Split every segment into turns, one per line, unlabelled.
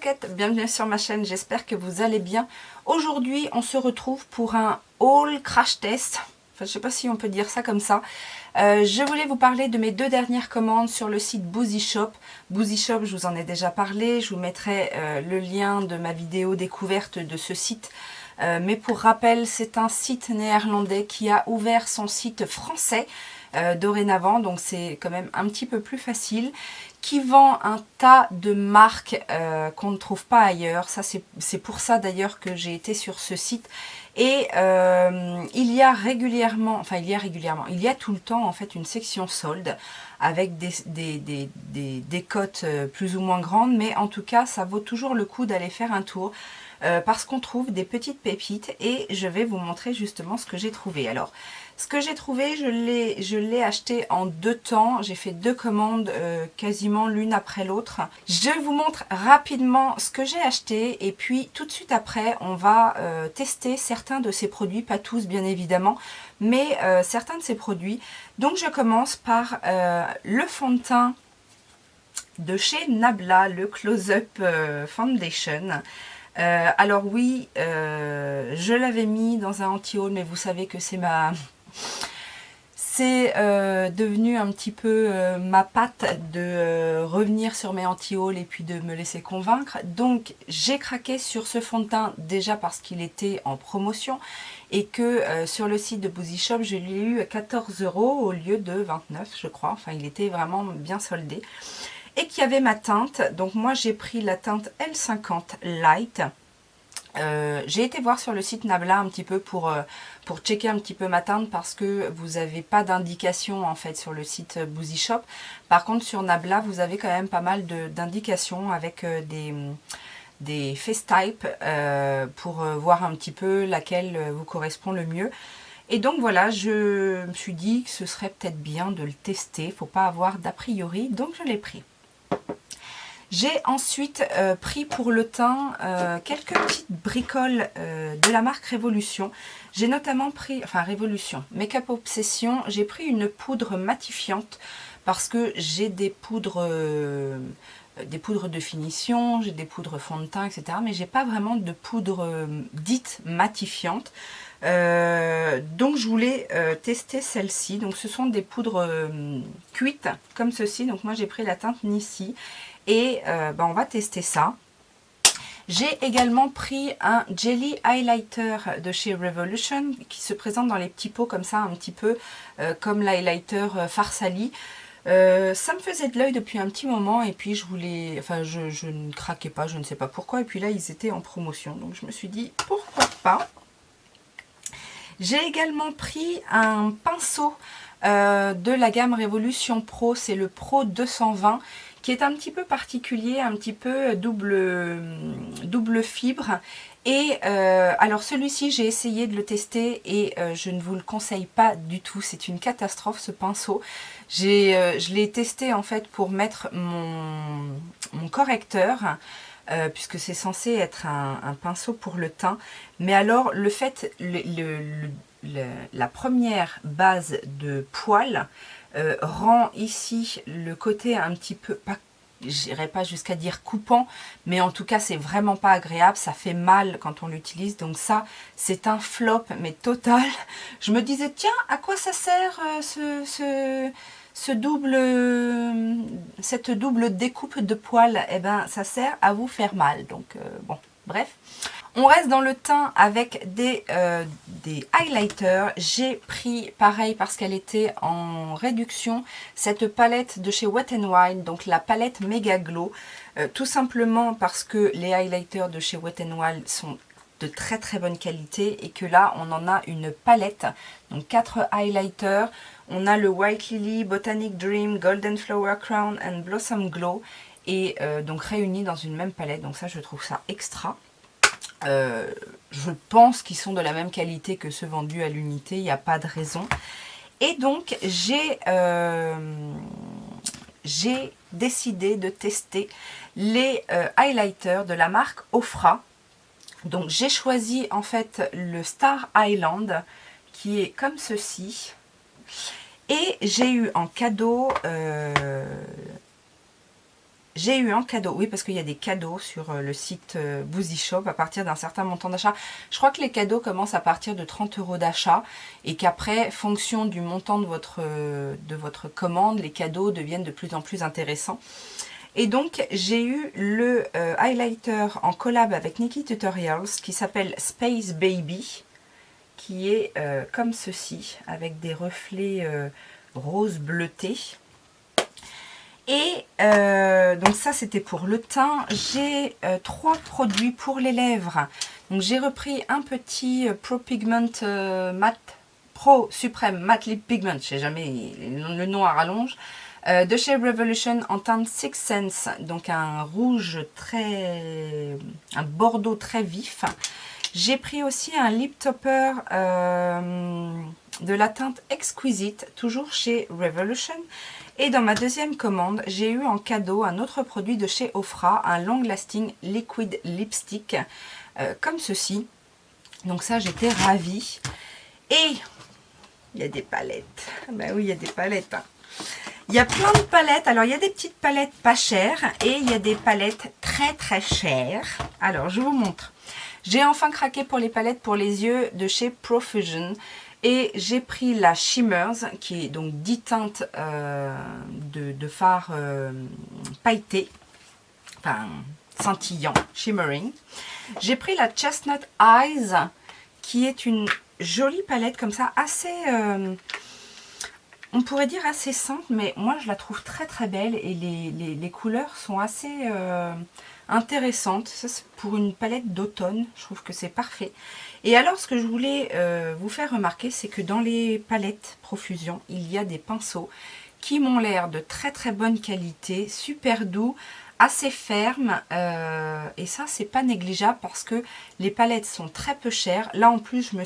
coquettes, bienvenue sur ma chaîne, j'espère que vous allez bien. Aujourd'hui on se retrouve pour un haul crash test, enfin je ne sais pas si on peut dire ça comme ça. Je voulais vous parler de mes deux dernières commandes sur le site Boozy Shop. Boozy Shop, je vous en ai déjà parlé, je vous mettrai le lien de ma vidéo découverte de ce site. Mais pour rappel, c'est un site néerlandais qui a ouvert son site français dorénavant, donc c'est quand même un petit peu plus facile, qui vend un tas de marques qu'on ne trouve pas ailleurs. Ça, c'est pour ça d'ailleurs que j'ai été sur ce site. Et il y a tout le temps en fait une section solde avec des cotes plus ou moins grandes, mais en tout cas ça vaut toujours le coup d'aller faire un tour parce qu'on trouve des petites pépites et je vais vous montrer justement ce que j'ai trouvé. Alors ce que j'ai trouvé, je l'ai acheté en deux temps, j'ai fait deux commandes quasiment l'une après l'autre. Je vous montre rapidement ce que j'ai acheté et puis tout de suite après on va tester certains de ces produits, pas tous bien évidemment, mais certains de ces produits. Donc je commence par le fond de teint de chez Nabla, le Close-Up Foundation. Alors oui, je l'avais mis dans un anti-haul, mais vous savez que c'est devenu un petit peu ma patte de revenir sur mes anti-hauls et puis de me laisser convaincre. Donc j'ai craqué sur ce fond de teint déjà parce qu'il était en promotion et que sur le site de Boozy Shop, je l'ai eu à 14 € au lieu de 29 je crois. Enfin, il était vraiment bien soldé. Et qu'il y avait ma teinte, donc moi j'ai pris la teinte L50 Light. J'ai été voir sur le site Nabla un petit peu pour checker un petit peu ma teinte parce que vous n'avez pas d'indication en fait sur le site Boozy Shop. Par contre sur Nabla vous avez quand même pas mal d'indications avec des face types pour voir un petit peu laquelle vous correspond le mieux. Et donc voilà, je me suis dit que ce serait peut-être bien de le tester, faut pas avoir d'a priori, donc je l'ai pris. J'ai ensuite pris pour le teint quelques petites bricoles de la marque Révolution. J'ai notamment pris, enfin Révolution, Make-up Obsession, j'ai pris une poudre matifiante parce que j'ai des poudres de finition, j'ai des poudres fond de teint, etc. Mais j'ai pas vraiment de poudre dite matifiante. Donc je voulais tester celle-ci. Donc ce sont des poudres cuites comme ceci. Donc moi j'ai pris la teinte Nissi. Et on va tester ça. J'ai également pris un Jelly Highlighter de chez Revolution qui se présente dans les petits pots comme ça, un petit peu comme l'highlighter Farsali. Ça me faisait de l'œil depuis un petit moment et puis je ne craquais pas, je ne sais pas pourquoi. Et puis là, ils étaient en promotion, donc je me suis dit pourquoi pas. J'ai également pris un pinceau de la gamme Révolution Pro, c'est le Pro 220 qui est un petit peu particulier, un petit peu double fibre. Et alors celui-ci j'ai essayé de le tester et je ne vous le conseille pas du tout, c'est une catastrophe ce pinceau. Je l'ai testé en fait pour mettre mon correcteur. Puisque c'est censé être un pinceau pour le teint, mais alors le fait, la première base de poil rend ici le côté un petit peu, pas, j'irai pas jusqu'à dire coupant, mais en tout cas c'est vraiment pas agréable, ça fait mal quand on l'utilise, donc ça c'est un flop mais total. Je me disais tiens, à quoi ça sert cette double découpe de poils? Eh ben ça sert à vous faire mal, donc bon, bref. On reste dans le teint avec des highlighters. J'ai pris, pareil parce qu'elle était en réduction, cette palette de chez Wet n Wild, donc la palette Mega Glow. Tout simplement parce que les highlighters de chez Wet n Wild sont de très très bonne qualité et que là on en a une palette, donc 4 highlighters. On a le White Lily, Botanic Dream, Golden Flower Crown and Blossom Glow et donc réunis dans une même palette, donc ça je trouve ça extra. Je pense qu'ils sont de la même qualité que ceux vendus à l'unité, il n'y a pas de raison. Et donc j'ai décidé de tester les highlighters de la marque Ofra. Donc j'ai choisi en fait le Star Island qui est comme ceci. Et j'ai eu en cadeau j'ai eu en cadeau, oui parce qu'il y a des cadeaux sur le site Boozy Shop à partir d'un certain montant d'achat. Je crois que les cadeaux commencent à partir de 30 € d'achat et qu'après, fonction du montant de votre commande, les cadeaux deviennent de plus en plus intéressants. Et donc j'ai eu le highlighter en collab avec Nikki Tutorials qui s'appelle Space Baby, qui est comme ceci, avec des reflets rose bleuté. Et donc ça c'était pour le teint. J'ai 3 produits pour les lèvres. Donc j'ai repris un petit Pro Pigment Matte Pro Supreme Matte Lip Pigment, je sais jamais le nom à rallonge, de chez Revolution en teinte Six Sense, donc un rouge un bordeaux très vif. J'ai pris aussi un lip topper de la teinte Exquisite, toujours chez Revolution. Et dans ma deuxième commande, j'ai eu en cadeau un autre produit de chez Ofra, un Long Lasting Liquid Lipstick, comme ceci. Donc ça, j'étais ravie. Et il y a des palettes. Ben oui, il y a des palettes. Il y a plein de palettes. Alors, il y a des petites palettes pas chères et il y a des palettes très très chères. Alors, je vous montre. J'ai enfin craqué pour les palettes pour les yeux de chez Profusion. Et j'ai pris la Shimmers, qui est donc 10 teintes de fard pailleté, enfin scintillant, shimmering. J'ai pris la Chestnut Eyes, qui est une jolie palette comme ça, assez, on pourrait dire assez simple, mais moi je la trouve très très belle et les couleurs sont assez intéressantes. Ça c'est pour une palette d'automne, je trouve que c'est parfait. Et alors, ce que je voulais vous faire remarquer, c'est que dans les palettes Profusion, il y a des pinceaux qui m'ont l'air de très très bonne qualité, super doux, assez fermes. Et ça, c'est pas négligeable parce que les palettes sont très peu chères. Là, en plus, je me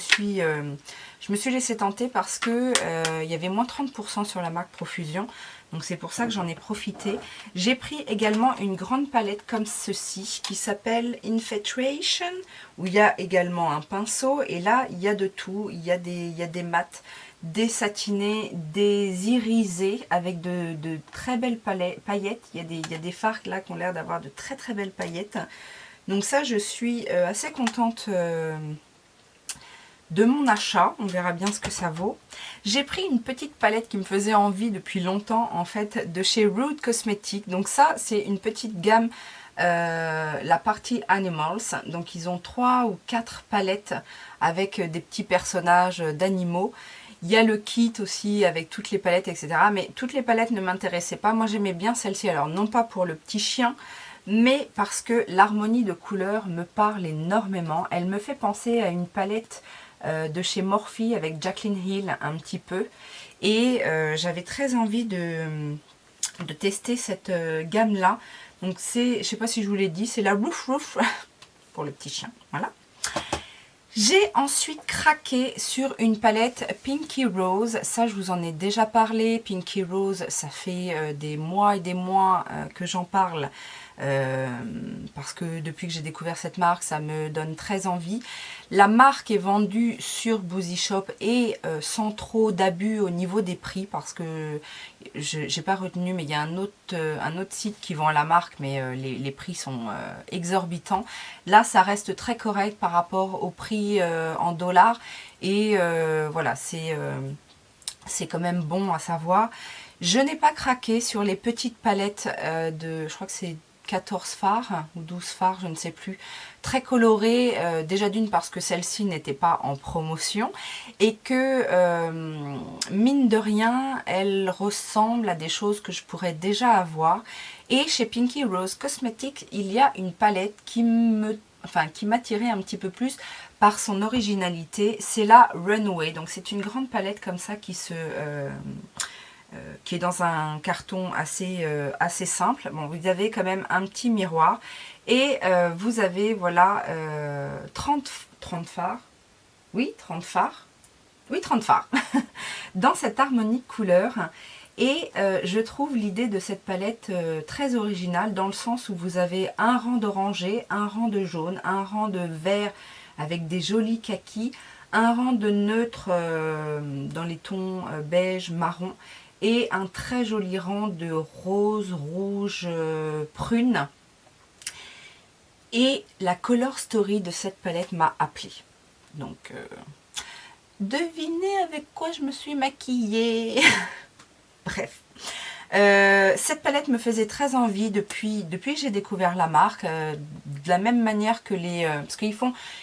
suis laissée tenter parce que il y avait moins 30% sur la marque Profusion. Donc c'est pour ça que j'en ai profité. J'ai pris également une grande palette comme ceci qui s'appelle Infatuation, où il y a également un pinceau. Et là, il y a de tout. Il y a des mats, des satinés, des irisés avec de très belles paillettes. Il y a des fards là qui ont l'air d'avoir de très très belles paillettes. Donc ça, je suis assez contente de mon achat, on verra bien ce que ça vaut. J'ai pris une petite palette qui me faisait envie depuis longtemps en fait de chez Rude Cosmetics. Donc ça c'est une petite gamme, la partie Animals. Donc ils ont 3 ou 4 palettes avec des petits personnages d'animaux. Il y a le kit aussi avec toutes les palettes etc. Mais toutes les palettes ne m'intéressaient pas. Moi j'aimais bien celle-ci, alors non pas pour le petit chien, mais parce que l'harmonie de couleurs me parle énormément. Elle me fait penser à une palette de chez Morphe avec Jaclyn Hill un petit peu. Et j'avais très envie de tester cette gamme-là. Donc c'est, je sais pas si je vous l'ai dit, c'est la Roof Roof pour le petit chien. Voilà. J'ai ensuite craqué sur une palette Pinky Rose. Ça, je vous en ai déjà parlé. Pinky Rose, ça fait des mois et des mois que j'en parle. Parce que depuis que j'ai découvert cette marque, ça me donne très envie. La marque est vendue sur Boozy Shop et sans trop d'abus au niveau des prix, parce que j'ai pas retenu, mais il y a un autre site qui vend la marque, mais les prix sont exorbitants. Là, ça reste très correct par rapport au prix en dollars, et voilà, c'est quand même bon à savoir. Je n'ai pas craqué sur les petites palettes je crois que c'est 14 fards ou 12 fards, je ne sais plus, très colorées, déjà d'une parce que celle-ci n'était pas en promotion et que mine de rien elle ressemble à des choses que je pourrais déjà avoir. Et chez Pinky Rose Cosmetics, il y a une palette qui m'attirait un petit peu plus par son originalité, c'est la Runway. Donc c'est une grande palette comme ça qui est dans un carton assez simple. Bon, vous avez quand même un petit miroir et vous avez voilà 30 fards. Oui, 30 fards. Oui, 30 fards. Dans cette harmonie de couleurs. Et je trouve l'idée de cette palette très originale, dans le sens où vous avez un rang d'orangé, un rang de jaune, un rang de vert avec des jolis kakis, un rang de neutre dans les tons beige, marron, et un très joli rang de rose, rouge, prune. Et la color story de cette palette m'a appelée. Donc, devinez avec quoi je me suis maquillée. Bref. Cette palette me faisait très envie depuis que j'ai découvert la marque, de la même manière que les... parce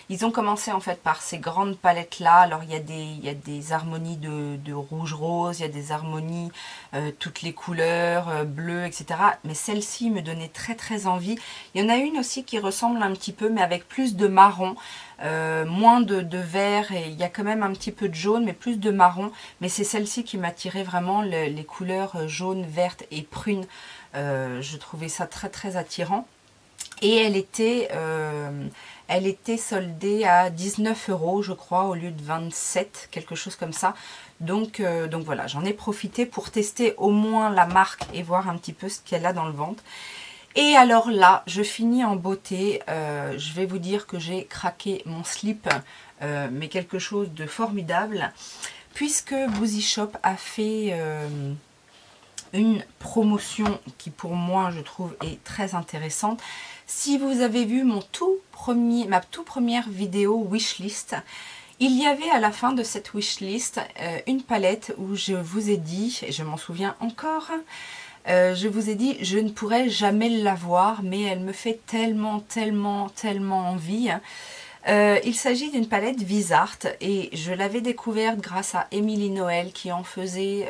ils ont commencé en fait par ces grandes palettes là. Alors il y a des harmonies de rouge rose, il y a des harmonies toutes les couleurs, bleu, etc. Mais celle-ci me donnait très très envie. Il y en a une aussi qui ressemble un petit peu mais avec plus de marron. Moins de vert, et il y a quand même un petit peu de jaune mais plus de marron, mais c'est celle-ci qui m'attirait vraiment, les couleurs jaune, verte et prune. Je trouvais ça très très attirant, et elle était soldée à 19 € je crois au lieu de 27, quelque chose comme ça. Donc voilà, j'en ai profité pour tester au moins la marque et voir un petit peu ce qu'elle a dans le ventre. Et alors là, je finis en beauté. Je vais vous dire que j'ai craqué mon slip, mais quelque chose de formidable, puisque Boozy Shop a fait une promotion qui pour moi je trouve est très intéressante. Si vous avez vu ma toute première vidéo wishlist, il y avait à la fin de cette wishlist une palette où je vous ai dit, et je m'en souviens encore, je vous ai dit, je ne pourrais jamais l'avoir, mais elle me fait tellement, tellement, tellement envie. Il s'agit d'une palette Visart, et je l'avais découverte grâce à Émilie Noël qui en faisait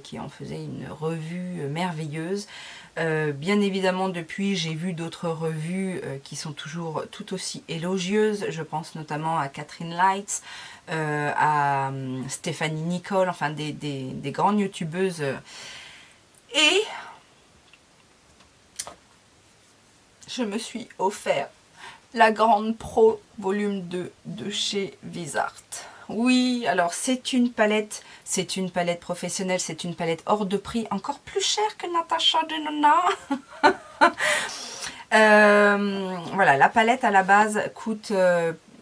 une revue merveilleuse. Bien évidemment, depuis, j'ai vu d'autres revues qui sont toujours tout aussi élogieuses. Je pense notamment à Catherine Lights, à Stéphanie Nicole, enfin des grandes youtubeuses. Et je me suis offert la Grande Pro volume 2 de chez Visart. Oui, alors c'est une palette professionnelle, c'est une palette hors de prix, encore plus chère que Natasha Denona. Voilà, la palette à la base coûte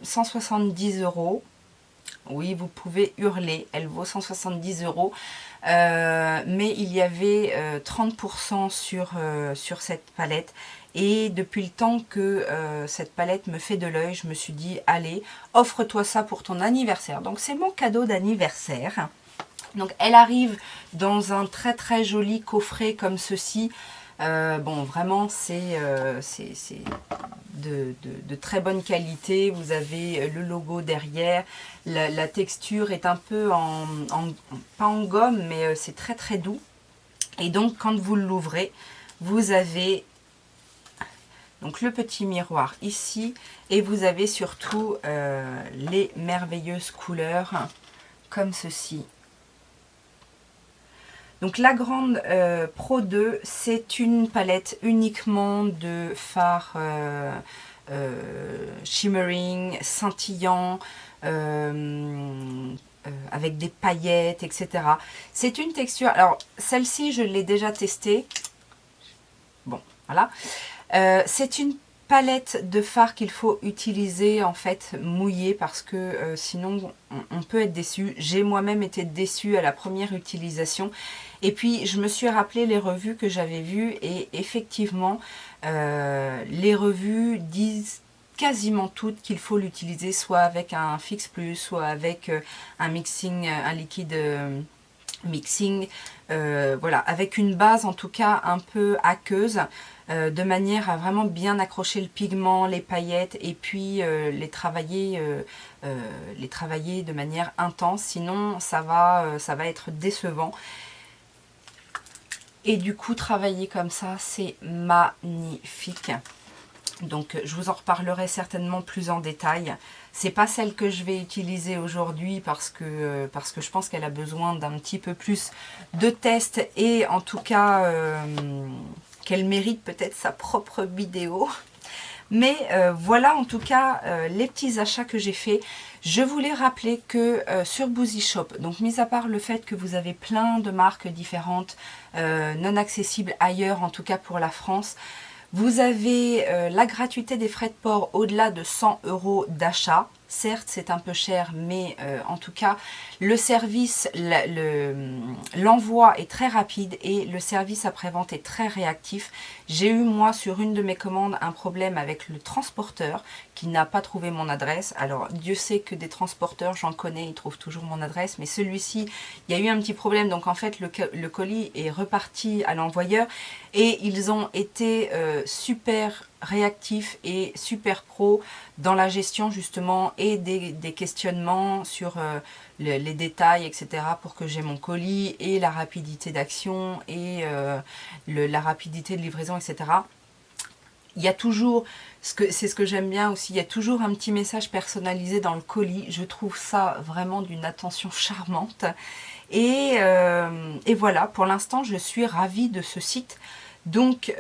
170 €. Oui, vous pouvez hurler, elle vaut 170 €. Mais il y avait 30% sur cette palette, et depuis le temps que cette palette me fait de l'œil, je me suis dit allez, offre-toi ça pour ton anniversaire. Donc c'est mon cadeau d'anniversaire. Donc elle arrive dans un très très joli coffret comme ceci. Bon, vraiment c'est de très bonne qualité. Vous avez le logo derrière. La texture est un peu pas en gomme, mais c'est très très doux. Et donc quand vous l'ouvrez, vous avez donc le petit miroir ici, et vous avez surtout les merveilleuses couleurs comme ceci. Donc la Grande Pro 2, c'est une palette uniquement de fards shimmering, scintillants, avec des paillettes, etc. C'est une texture, alors celle-ci je l'ai déjà testée. Bon, voilà. C'est une palette de fard qu'il faut utiliser en fait mouillée, parce que sinon on peut être déçu. J'ai moi-même été déçue à la première utilisation, et puis je me suis rappelé les revues que j'avais vues, et effectivement les revues disent quasiment toutes qu'il faut l'utiliser soit avec un Fix Plus, soit avec un mixing, un liquide mixing, voilà, avec une base en tout cas un peu aqueuse, de manière à vraiment bien accrocher le pigment, les paillettes, et puis les travailler de manière intense, sinon ça va être décevant. Et du coup, travailler comme ça, c'est magnifique. Donc je vous en reparlerai certainement plus en détail. C'est pas celle que je vais utiliser aujourd'hui, parce que je pense qu'elle a besoin d'un petit peu plus de tests, et en tout cas qu'elle mérite peut-être sa propre vidéo. Mais voilà en tout cas les petits achats que j'ai faits. Je voulais rappeler que sur Boozy Shop, donc mis à part le fait que vous avez plein de marques différentes, non accessibles ailleurs, en tout cas pour la France, vous avez la gratuité des frais de port au-delà de 100 € d'achat. Certes, c'est un peu cher, mais en tout cas, le service, l'envoi est très rapide et le service après-vente est très réactif. J'ai eu, moi, sur une de mes commandes, un problème avec le transporteur qui n'a pas trouvé mon adresse. Alors, Dieu sait que des transporteurs, j'en connais, ils trouvent toujours mon adresse, mais celui-ci, il y a eu un petit problème. Donc, en fait, le colis est reparti à l'envoyeur et ils ont été super réactif et super pro dans la gestion justement et des questionnements sur les détails, etc. pour que j'ai mon colis et la rapidité d'action et la rapidité de livraison, etc. Il y a toujours, c'est ce que j'aime bien aussi, il y a toujours un petit message personnalisé dans le colis. Je trouve ça vraiment d'une attention charmante. Et voilà, pour l'instant, je suis ravie de ce site. Donc,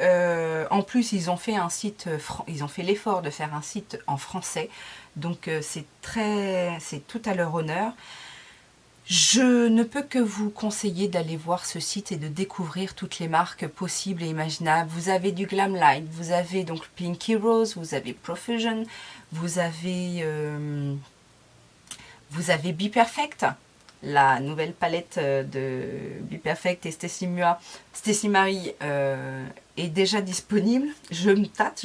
en plus, ils ont fait un site, ils ont fait l'effort de faire un site en français. Donc, c'est tout à leur honneur. Je ne peux que vous conseiller d'aller voir ce site et de découvrir toutes les marques possibles et imaginables. Vous avez du Glamlite, vous avez donc Pinky Rose, vous avez Profusion, vous avez Be Perfect, la nouvelle palette de Be Perfect et Stacy Marie est déjà disponible. Je me tâte.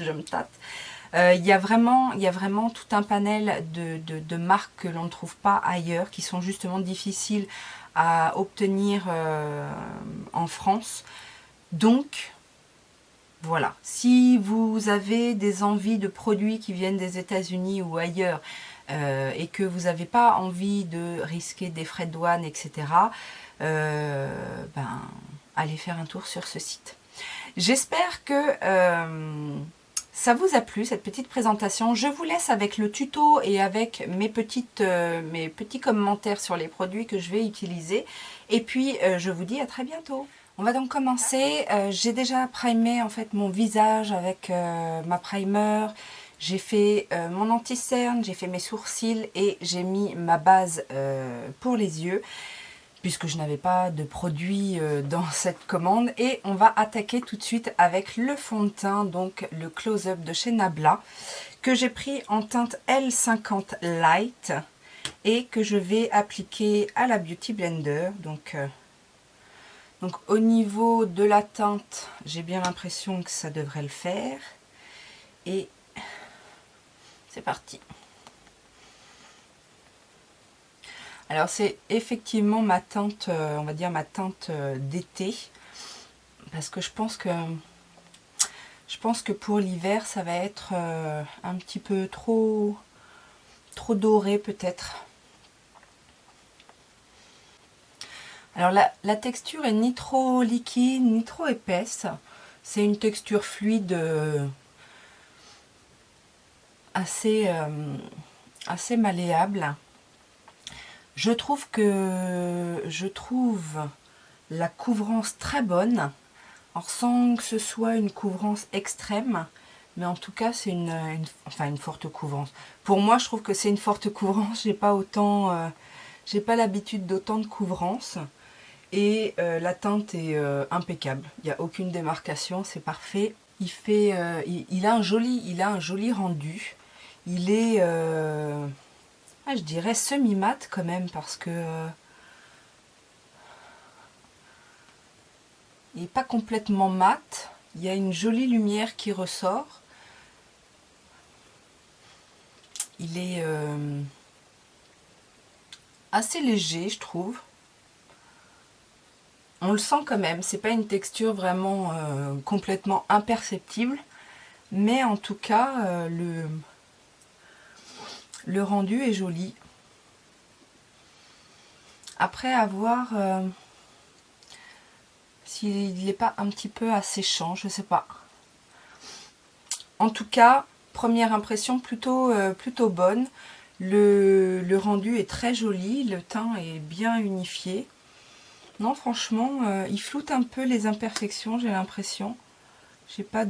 Il y a vraiment tout un panel de marques que l'on ne trouve pas ailleurs, qui sont justement difficiles à obtenir en France. Donc, voilà. Si vous avez des envies de produits qui viennent des États-Unis ou ailleurs, et que vous n'avez pas envie de risquer des frais de douane, etc., allez faire un tour sur ce site. J'espère que ça vous a plu, cette petite présentation. Je vous laisse avec le tuto et avec mes petits commentaires sur les produits que je vais utiliser. Et puis, je vous dis à très bientôt. On va donc commencer. J'ai déjà primé en fait mon visage avec ma primer. J'ai fait mon anti-cerne, j'ai fait mes sourcils et j'ai mis ma base pour les yeux, puisque je n'avais pas de produit dans cette commande. Et on va attaquer tout de suite avec le fond de teint, donc le Close-Up de chez Nabla, que j'ai pris en teinte L50 Light et que je vais appliquer à la Beauty Blender. Donc au niveau de la teinte, j'ai bien l'impression que ça devrait le faire. Et c'est parti. Alors c'est effectivement ma teinte, on va dire ma teinte d'été, parce que je pense que pour l'hiver ça va être un petit peu trop doré peut-être. Alors la texture est ni trop liquide ni trop épaisse, c'est une texture fluide assez malléable. Je trouve la couvrance très bonne, alors sans que ce soit une couvrance extrême, mais en tout cas c'est une forte couvrance. Pour moi, je trouve que c'est une forte couvrance. J'ai pas l'habitude d'autant de couvrance et la teinte est impeccable. Il n'y a aucune démarcation, c'est parfait. Il a un joli rendu. Il est je dirais semi-mat quand même, parce que il n'est pas complètement mat. Il y a une jolie lumière qui ressort. Il est assez léger, je trouve. On le sent quand même. C'est pas une texture vraiment complètement imperceptible, mais en tout cas le rendu est joli. Après, à voir s'il n'est pas un petit peu asséchant, je sais pas. En tout cas, première impression plutôt bonne. Le rendu est très joli, le teint est bien unifié. Non, franchement, il floute un peu les imperfections, j'ai l'impression. J'ai pas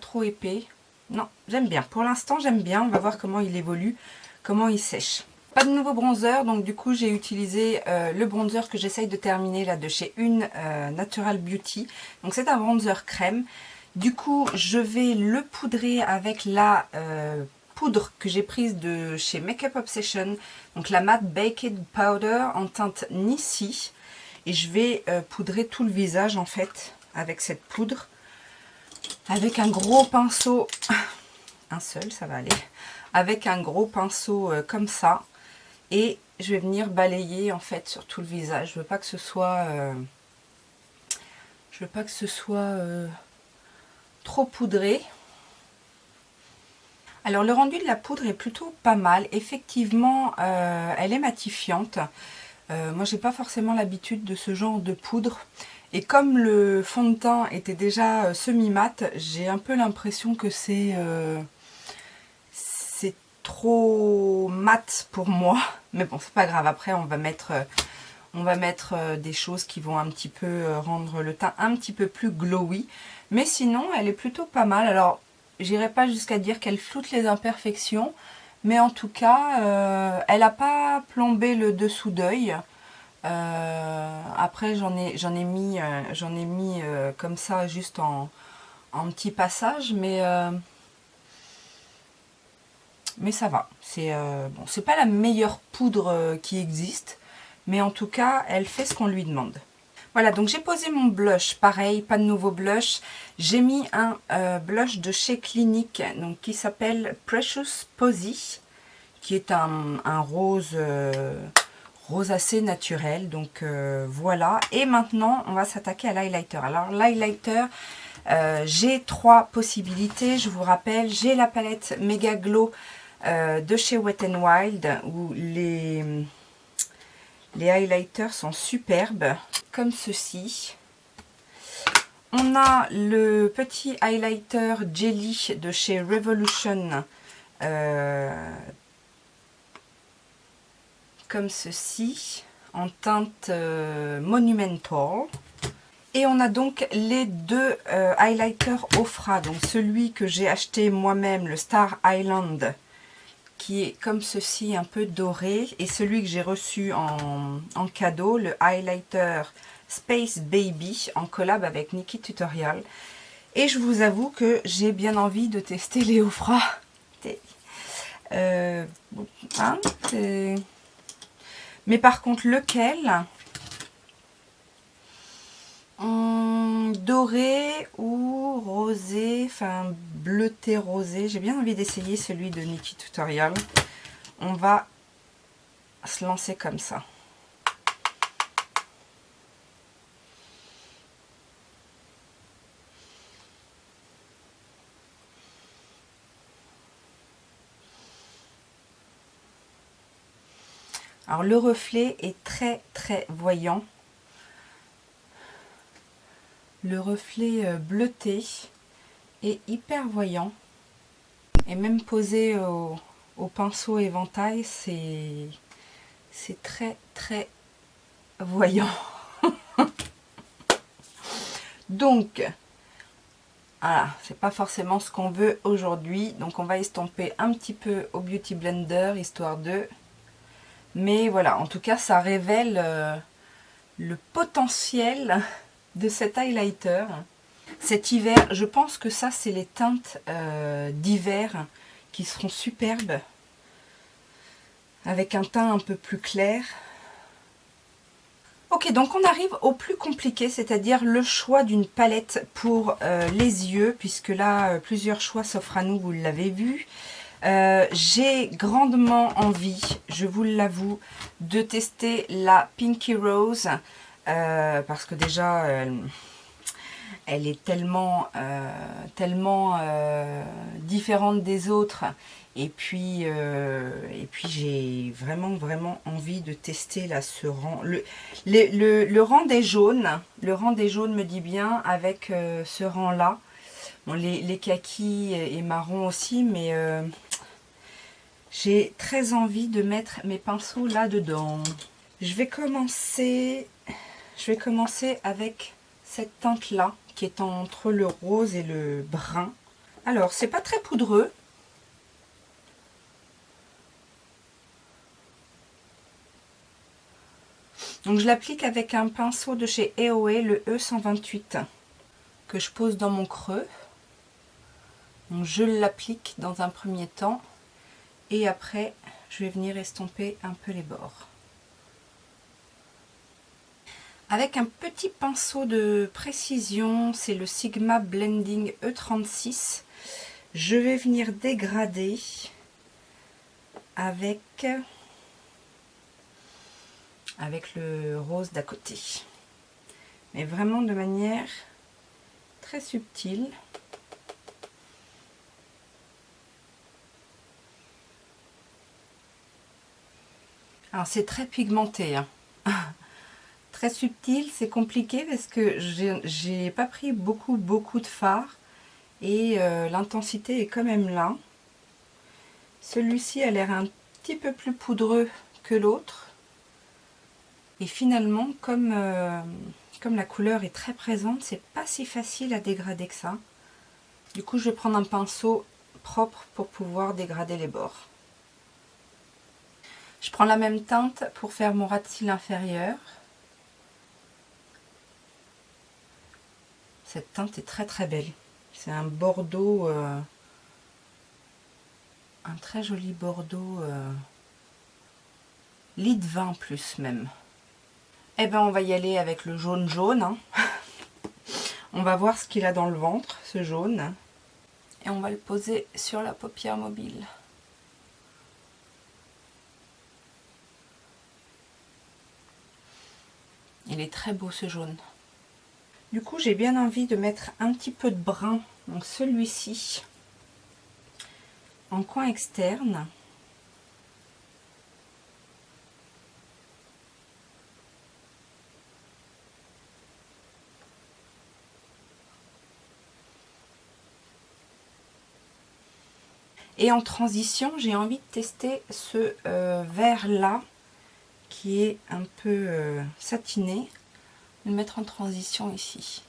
trop épais. Non, j'aime bien. Pour l'instant, j'aime bien. On va voir comment il évolue, comment il sèche. Pas de nouveau bronzer, donc du coup, j'ai utilisé le bronzer que j'essaye de terminer là de chez Une Natural Beauty. Donc c'est un bronzer crème Du coup, je vais le poudrer avec la poudre que j'ai prise de chez Makeup Obsession, donc la Matte Baked Powder en teinte Nissi. Et je vais poudrer tout le visage en fait avec cette poudre. Avec un gros pinceau, un seul ça va aller, avec un gros pinceau comme ça. Et je vais venir balayer en fait sur tout le visage. Je veux pas que ce soit, trop poudré. Alors le rendu de la poudre est plutôt pas mal. Effectivement, elle est matifiante. Moi, j'ai pas forcément l'habitude de ce genre de poudre. Et comme le fond de teint était déjà semi-mat, j'ai un peu l'impression que c'est trop mat pour moi. Mais bon, c'est pas grave. Après, on va mettre des choses qui vont un petit peu rendre le teint un petit peu plus glowy. Mais sinon, elle est plutôt pas mal. Alors, j'irai pas jusqu'à dire qu'elle floute les imperfections. Mais en tout cas, elle n'a pas plombé le dessous d'œil. Après, j'en ai mis comme ça, juste en petit passage. Mais ça va. Bon, c'est pas la meilleure poudre qui existe. Mais en tout cas, elle fait ce qu'on lui demande. Voilà, donc j'ai posé mon blush. Pareil, pas de nouveau blush. J'ai mis un blush de chez Clinique, donc qui s'appelle Precious Posy, qui est un rose, rosacé naturel. Donc voilà. Et maintenant, on va s'attaquer à l'highlighter. Alors l'highlighter, j'ai 3 possibilités. Je vous rappelle, j'ai la palette Mega Glow de chez Wet n Wild, où les highlighters sont superbes, comme ceci. On a le petit highlighter Jelly de chez Revolution, comme ceci, en teinte Monumental. Et on a donc les 2 highlighters Ofra, donc celui que j'ai acheté moi-même, le Star Island, qui est comme ceci, un peu doré, et celui que j'ai reçu en cadeau, le highlighter Space Baby, en collab avec Nikki Tutorial. Et je vous avoue que j'ai bien envie de tester les Ofra. Hein, mais par contre, lequel doré ou rosé, enfin bleuté rosé. J'ai bien envie d'essayer celui de Nikki Tutorial. On va se lancer comme ça. Alors le reflet est très très voyant. Le reflet bleuté est hyper voyant. Et même posé au pinceau éventail, c'est très très voyant. Donc, voilà, c'est pas forcément ce qu'on veut aujourd'hui. Donc on va estomper un petit peu au Beauty Blender, histoire de... Mais voilà, en tout cas, ça révèle le potentiel de cet highlighter. Cet hiver, je pense que ça, c'est les teintes d'hiver qui seront superbes. Avec un teint un peu plus clair. Ok, donc on arrive au plus compliqué, c'est-à-dire le choix d'une palette pour les yeux, puisque là, plusieurs choix s'offrent à nous, vous l'avez vu. J'ai grandement envie, je vous l'avoue, de tester la Pinky Rose, parce que déjà, elle est tellement différente des autres. Et puis j'ai vraiment envie de tester là, ce rang. Le rang des jaunes, me dit bien avec ce rang-là. Bon, les kakis et marrons aussi, mais j'ai très envie de mettre mes pinceaux là-dedans. Je vais commencer avec cette teinte-là, qui est entre le rose et le brun. Alors, c'est pas très poudreux. Donc, je l'applique avec un pinceau de chez EOE, le E128, que je pose dans mon creux. Donc je l'applique dans un premier temps et après je vais venir estomper un peu les bords. Avec un petit pinceau de précision, c'est le Sigma Blending E36, je vais venir dégrader avec le rose d'à côté. Mais vraiment de manière très subtile. Alors c'est très pigmenté, hein. Très subtil, c'est compliqué parce que j'ai pas pris beaucoup de fard et l'intensité est quand même là. Celui-ci a l'air un petit peu plus poudreux que l'autre. Et finalement, comme la couleur est très présente, c'est pas si facile à dégrader que ça. Du coup, je vais prendre un pinceau propre pour pouvoir dégrader les bords. Je prends la même teinte pour faire mon ras de cils inférieur. Cette teinte est très très belle. C'est un bordeaux, un très joli bordeaux, lit de vin plus même. Eh ben on va y aller avec le jaune jaune, hein. On va voir ce qu'il a dans le ventre, ce jaune. Et on va le poser sur la paupière mobile. Il est très beau ce jaune. Du coup, j'ai bien envie de mettre un petit peu de brun, donc celui-ci, en coin externe. Et en transition, j'ai envie de tester ce vert-là, qui est un peu satiné. Le mettre en transition ici.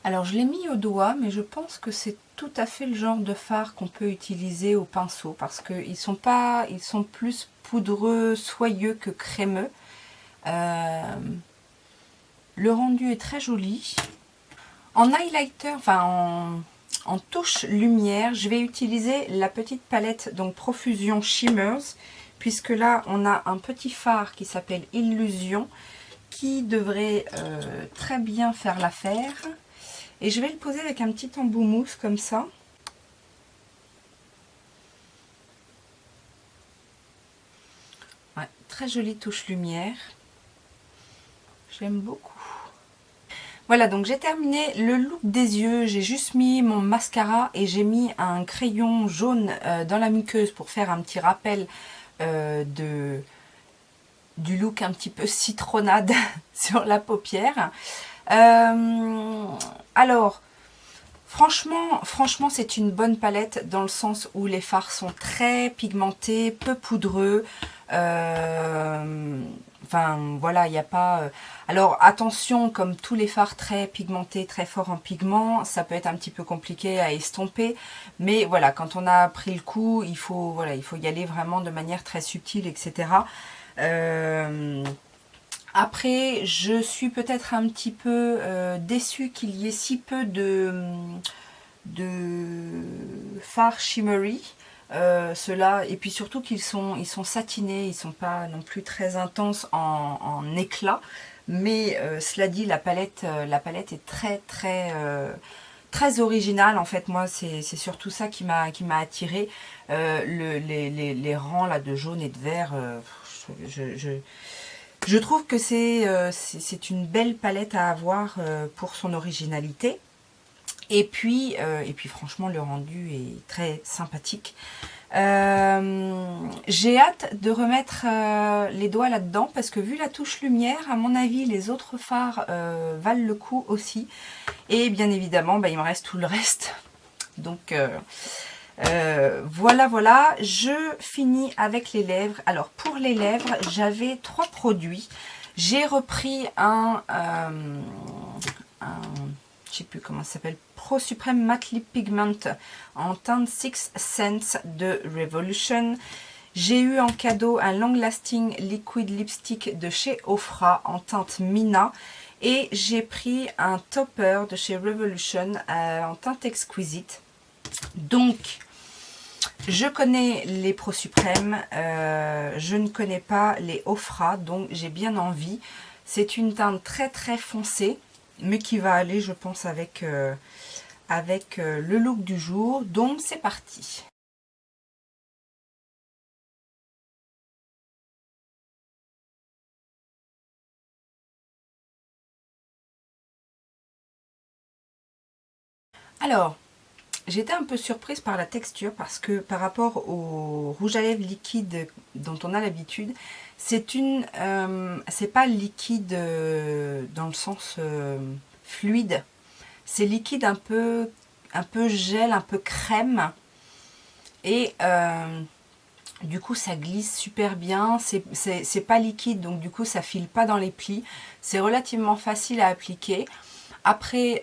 Alors je l'ai mis au doigt, mais je pense que c'est tout à fait le genre de fard qu'on peut utiliser au pinceau, parce qu'ils sont plus poudreux, soyeux que crémeux. Le rendu est très joli. En highlighter, enfin en touche lumière, je vais utiliser la petite palette donc Profusion Shimmers, puisque là on a un petit fard qui s'appelle Illusion, qui devrait très bien faire l'affaire. Et je vais le poser avec un petit embout mousse comme ça. Ouais, très jolie touche lumière. J'aime beaucoup. Voilà, donc j'ai terminé le look des yeux. J'ai juste mis mon mascara et j'ai mis un crayon jaune dans la muqueuse pour faire un petit rappel du look un petit peu citronnade sur la paupière. Alors, franchement, c'est une bonne palette dans le sens où les fards sont très pigmentés, peu poudreux. Enfin, voilà, il n'y a pas... Alors, attention, comme tous les fards très pigmentés, très forts en pigments, ça peut être un petit peu compliqué à estomper. Mais voilà, quand on a pris le coup, il faut y aller vraiment de manière très subtile, etc. Après, je suis peut-être un petit peu déçue qu'il y ait si peu de fards shimmery. Ceux-là, et puis surtout qu'ils sont satinés, ils sont pas non plus très intenses en éclat. Mais cela dit, la palette est très originale. En fait, moi, c'est surtout ça qui m'a attirée. Les rangs là, de jaune et de vert, je trouve que c'est une belle palette à avoir pour son originalité. Et puis franchement, le rendu est très sympathique. J'ai hâte de remettre les doigts là-dedans parce que vu la touche lumière, à mon avis, les autres fards valent le coup aussi. Et bien évidemment, il me reste tout le reste. Donc voilà, je finis avec les lèvres. Alors pour les lèvres, j'avais 3 produits. J'ai repris je sais plus comment ça s'appelle, Pro Supreme Matte Lip Pigment en teinte Six Sense de Revolution. J'ai eu en cadeau un Long Lasting Liquid Lipstick de chez Ofra en teinte Mina. Et j'ai pris un topper de chez Revolution en teinte exquisite. Donc, je connais les Pro Suprême, je ne connais pas les Ofra, donc j'ai bien envie. C'est une teinte très très foncée, mais qui va aller, je pense, avec le look du jour. Donc c'est parti. Alors, j'étais un peu surprise par la texture parce que par rapport au rouge à lèvres liquide dont on a l'habitude, c'est pas liquide dans le sens fluide. C'est liquide un peu gel, un peu crème. Et du coup, ça glisse super bien. C'est pas liquide, donc du coup, ça file pas dans les plis. C'est relativement facile à appliquer. Après,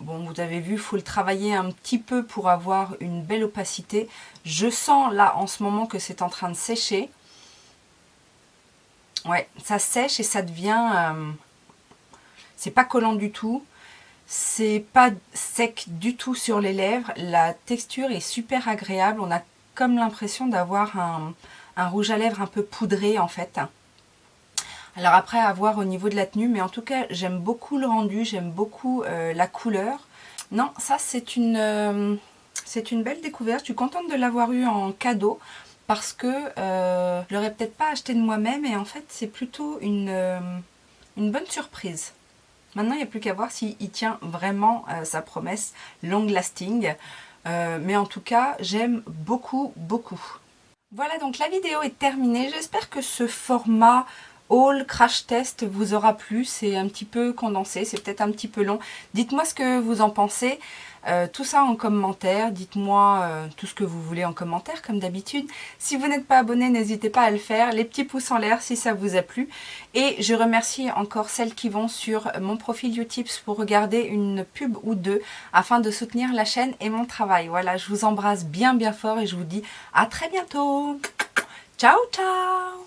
bon, vous avez vu, il faut le travailler un petit peu pour avoir une belle opacité. Je sens là, en ce moment, que c'est en train de sécher. Ouais, ça sèche et ça devient... c'est pas collant du tout. C'est pas sec du tout sur les lèvres. La texture est super agréable. On a comme l'impression d'avoir un rouge à lèvres un peu poudré en fait. Alors après, à voir au niveau de la tenue, mais en tout cas, j'aime beaucoup le rendu, j'aime beaucoup la couleur. Non, ça c'est une belle découverte. Je suis contente de l'avoir eu en cadeau parce que je l'aurais peut-être pas acheté de moi-même et en fait, c'est plutôt une bonne surprise. Maintenant, il n'y a plus qu'à voir s'il tient vraiment sa promesse long lasting. Mais en tout cas, j'aime beaucoup, beaucoup. Voilà, donc la vidéo est terminée. J'espère que ce format haul crash test vous aura plu. C'est un petit peu condensé, c'est peut-être un petit peu long. Dites-moi ce que vous en pensez. Tout ça en commentaire. Dites-moi tout ce que vous voulez en commentaire, comme d'habitude. Si vous n'êtes pas abonné, n'hésitez pas à le faire. Les petits pouces en l'air si ça vous a plu. Et je remercie encore celles qui vont sur mon profil Utips pour regarder une pub ou deux afin de soutenir la chaîne et mon travail. Voilà, je vous embrasse bien bien fort et je vous dis à très bientôt. Ciao, ciao!